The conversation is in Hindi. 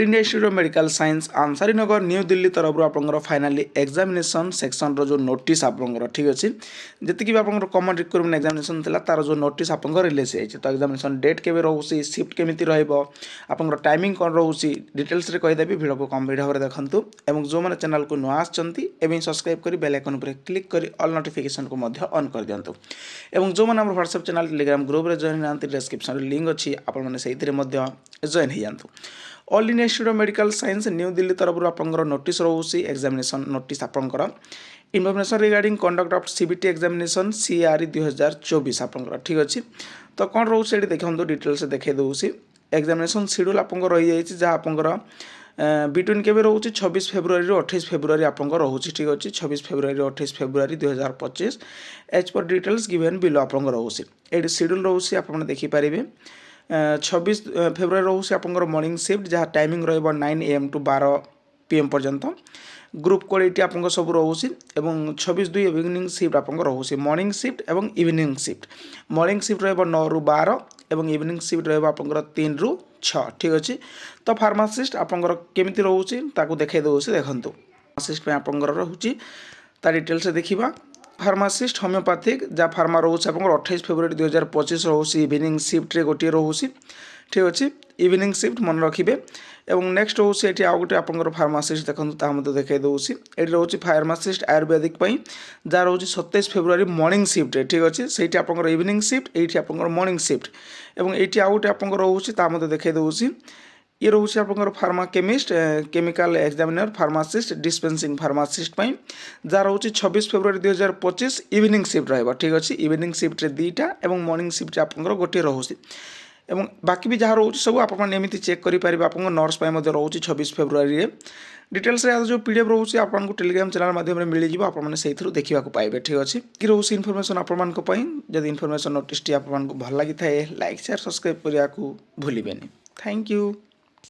India institute of medical science Ansari Nagar New Delhi तरफ आपंकर फाइनाली एग्जामिनेशन सेक्शन रो नोटिस आपंकर ठीक अच्छे जी भी आप कमन रिक्वायरमेंट एग्जामिनेशन था तार जो नोटिस आप रिलीज होती तो एग्जामिनेशन डेट के रोचे शिफ्ट केमी रहा टाइमिंग कौन रोचे डिटेल्स कहीदेवी भिड को कम्प्लीट भाव में देखूँ और जो मैंने चैनल को नुआ आसमें सब्सक्राइब कर बेल आइकन पर क्लिक कर ऑल नोटिफिकेशन को ऑन कर दिंतु और जो मैंने व्हाट्सएप चैनल टेलीग्राम ग्रुप में जॉइन होती डिस्क्रिप्शन लिंक अच्छी आपने जॉइन हो जातु all India institute of medical science new Delhi तरफ आपंकर नोटिस रोचे एग्जामिनेशन नोटिस आपंकर information regarding conduct of CBT examination CRE 2024 आपंकर ठीक अच्छे तो कौन रोचे देखो डिटेल्स देखे दूसरी एग्जामिनेशन शेड्यूल आपंकर रही जाइए जहाँ आपंकर बिटवीन के रोचे 26 फेब्रुआरी 28 फेब्रुआरी आपंकर रोचे ठीक अच्छे 26 फेब्रुआरी 28 फेब्रुआरी 2025 एज पर डिटेल्स गिवन बिलो आपंकर रोचे ये शेड्यूल रोचे आप देखिपारे 26 फेब्रुआरी रोचे आपंकर मॉर्निंग शिफ्ट जहाँ टाइमिंग रहा 9 AM to 12 PM पर्यंत ग्रुप कोड ये आप सब रोचे और 26/2 इवनिंग शिफ्ट आप रोचे मॉर्निंग शिफ्ट और इवनिंग शिफ्ट मॉर्निंग शिफ्ट रहा 9 ରୁ 12 और इवनिंग शिफ्ट रहा आपंकर 3 ରୁ 6 ठीक अच्छे तो फार्मासिस्ट आपंकर केमी रोचे देखे दूसरी देखूँ फार्मासिस्ट आपंकर रोचे डिटेल्स देखा फार्मासिस्ट होमियोपैथिक जहाँ फार्मा रोचे आप 28 फेब्रुआरी 2025 रोचे इवनिंग शिफ्ट रे गोटे रोचे ठीक अच्छे इवनिंग शिफ्ट मन रखिए और नेक्स्ट रोचे ये आउ गोटे आप फार्मासिस्ट देखते देखे दूसरी ये रोचे फार्मासिस्ट आयुर्वेदिक जहाँ रोचे 27 फेब्रुआरी मॉर्निंग शिफ्ट ठीक अच्छे से आप इवनिंग शिफ्ट ये आप मॉर्निंग शिफ्ट और ये आउ गोटे आप रोचे देखे दूसरी ये रोचे आप pharma chemist chemical examiner pharmacist dispensing pharmacist जहाँ रोचे 26 फेब्रुआरी 2025 इवनिंग शिफ्ट रहा ठीक अच्छे इवनिंग शिफ्ट दुईटा और मॉर्निंग शिफ्ट आप गोटे रोचे और बाकी भी जहाँ रोचे सब आपमती चेक करेंगे आप नर्स रोचे 26 फेब्रुआरी डिटेल्स जो PDF रोचे आपको टेलीग्राम चैनल माध्यम मिल जाए आपने देखा पाइबे ठीक अच्छे कि रोचे इनफर्मेशन आपदी इनफर्मेशन नोटिस आपको भल लगी था लाइक शेयर सब्सक्राइब करने को भूलें थैंक यू।